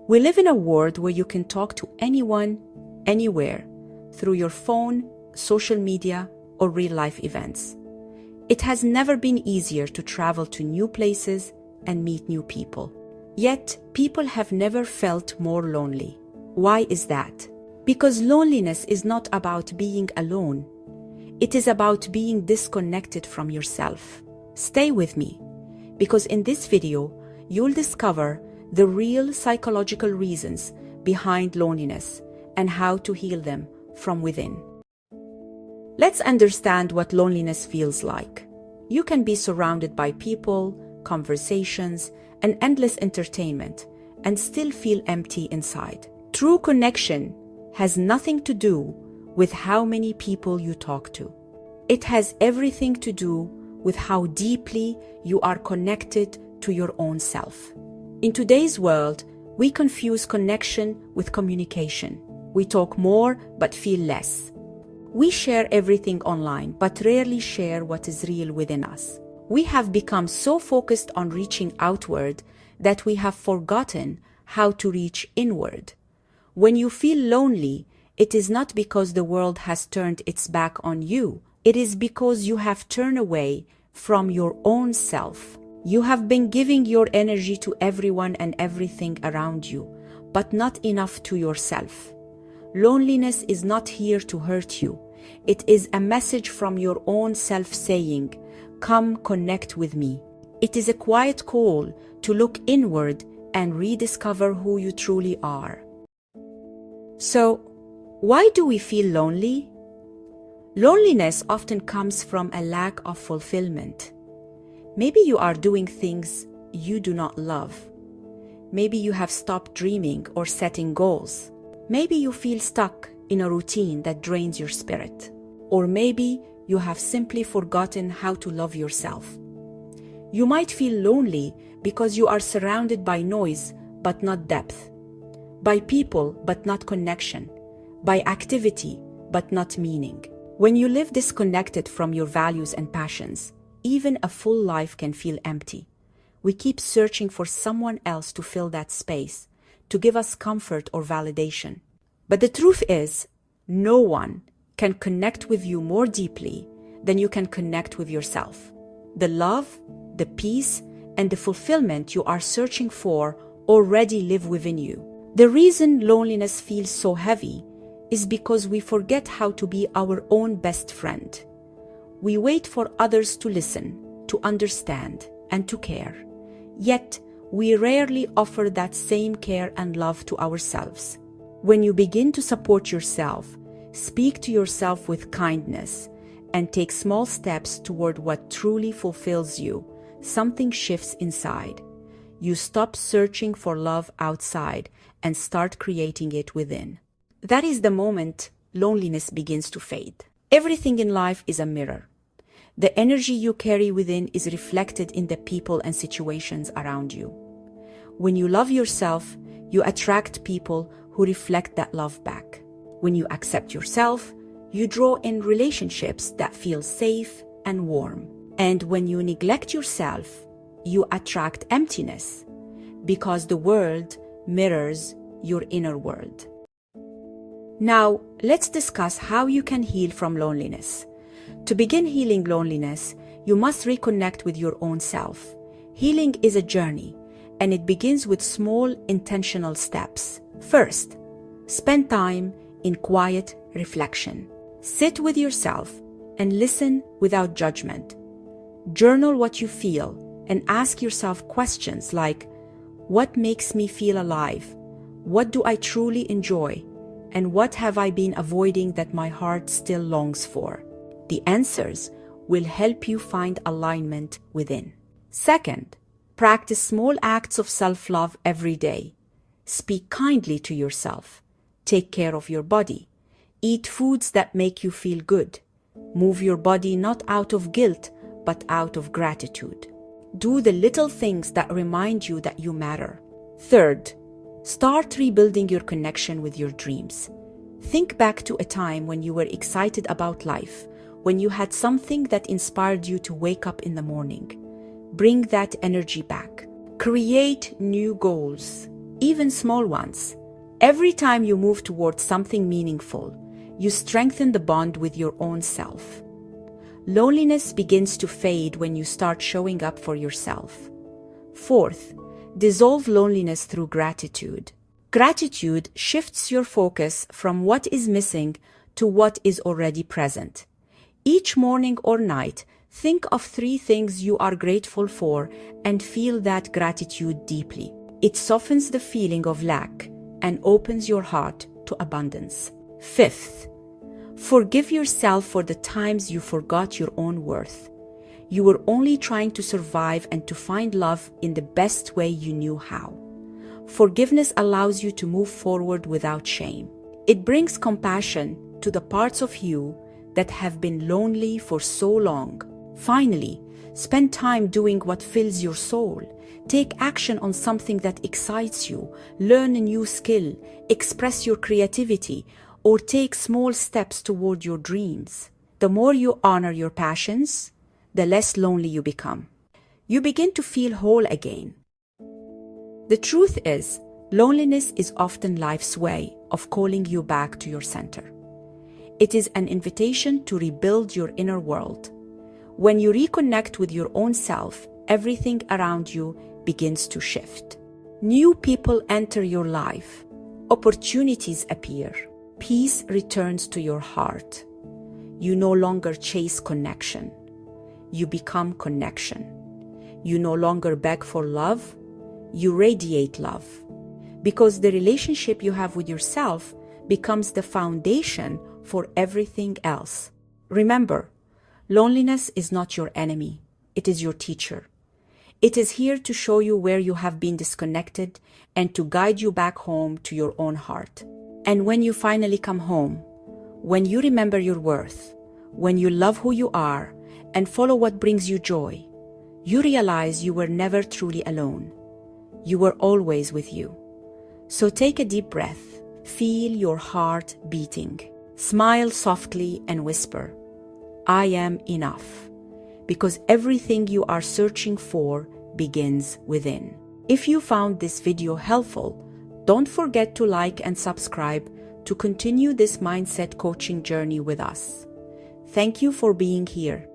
We live in a world where you can talk to anyone, anywhere, through your phone, social media, or real-life events. It has never been easier to travel to new places and meet new people. Yet, people have never felt more lonely. Why is that? Because loneliness is not about being alone. It is about being disconnected from yourself. Stay with me, because in this video, you'll discover the real psychological reasons behind loneliness and how to heal them from within. Let's understand what loneliness feels like. You can be surrounded by people, conversations, and endless entertainment and still feel empty inside. True connection has nothing to do with how many people you talk to. It has everything to do with how deeply you are connected to your own self. In today's world, we confuse connection with communication. We talk more but feel less. We share everything online but rarely share what is real within us. We have become so focused on reaching outward that we have forgotten how to reach inward. When you feel lonely, it is not because the world has turned its back on you. It is because you have turned away from your own self. You have been giving your energy to everyone and everything around you, but not enough to yourself. Loneliness is not here to hurt you. It is a message from your own self saying, "Come connect with me." It is a quiet call to look inward and rediscover who you truly are. So, why do we feel lonely? Loneliness often comes from a lack of fulfillment. Maybe you are doing things you do not love. Maybe you have stopped dreaming or setting goals. Maybe you feel stuck in a routine that drains your spirit. Or maybe you have simply forgotten how to love yourself. You might feel lonely because you are surrounded by noise but not depth, by people but not connection, by activity but not meaning. When you live disconnected from your values and passions, even a full life can feel empty. We keep searching for someone else to fill that space, to give us comfort or validation. But the truth is, no one can connect with you more deeply than you can connect with yourself. The love, the peace, and the fulfillment you are searching for already live within you. The reason loneliness feels so heavy is because we forget how to be our own best friend. We wait for others to listen, to understand, and to care. Yet, we rarely offer that same care and love to ourselves. When you begin to support yourself, speak to yourself with kindness, and take small steps toward what truly fulfills you, something shifts inside. You stop searching for love outside and start creating it within. That is the moment loneliness begins to fade. Everything in life is a mirror. The energy you carry within is reflected in the people and situations around you. When you love yourself, you attract people who reflect that love back. When you accept yourself, you draw in relationships that feel safe and warm. And when you neglect yourself, you attract emptiness, because the world mirrors your inner world. Now, let's discuss how you can heal from loneliness. To begin healing loneliness, you must reconnect with your own self. Healing is a journey, and it begins with small, intentional steps. First, spend time in quiet reflection. Sit with yourself and listen without judgment. Journal what you feel and ask yourself questions like, what makes me feel alive? What do I truly enjoy? And what have I been avoiding that my heart still longs for? The answers will help you find alignment within. Second, practice small acts of self-love every day. Speak kindly to yourself. Take care of your body. Eat foods that make you feel good. Move your body not out of guilt, but out of gratitude. Do the little things that remind you that you matter. Third, start rebuilding your connection with your dreams. Think back to a time when you were excited about life, when you had something that inspired you to wake up in the morning. Bring that energy back. Create new goals. even small ones. Every time you move towards something meaningful, you strengthen the bond with your own self. Loneliness begins to fade when you start showing up for yourself. Fourth, dissolve loneliness through gratitude. Gratitude shifts your focus from what is missing to what is already present. Each morning or night, think of 3 things you are grateful for and feel that gratitude deeply. It softens the feeling of lack and opens your heart to abundance. Fifth, forgive yourself for the times you forgot your own worth. You were only trying to survive and to find love in the best way you knew how. Forgiveness allows you to move forward without shame. It brings compassion to the parts of you that have been lonely for so long. Finally, spend time doing what fills your soul. Take action on something that excites you, learn a new skill, express your creativity, or take small steps toward your dreams. The more you honor your passions, the less lonely you become. You begin to feel whole again. The truth is, loneliness is often life's way of calling you back to your center. It is an invitation to rebuild your inner world. When you reconnect with your own self, everything around you begins to shift. New people enter your life. Opportunities appear. Peace returns to your heart. You no longer chase connection. You become connection. You no longer beg for love. You radiate love. Because the relationship you have with yourself becomes the foundation for everything else. Remember, loneliness is not your enemy. It is your teacher. It is here to show you where you have been disconnected and to guide you back home to your own heart. And when you finally come home, when you remember your worth, when you love who you are and follow what brings you joy, you realize you were never truly alone. You were always with you. So take a deep breath, feel your heart beating, smile softly and whisper, I am enough. Because everything you are searching for begins within. If you found this video helpful, don't forget to like and subscribe to continue this mindset coaching journey with us. Thank you for being here.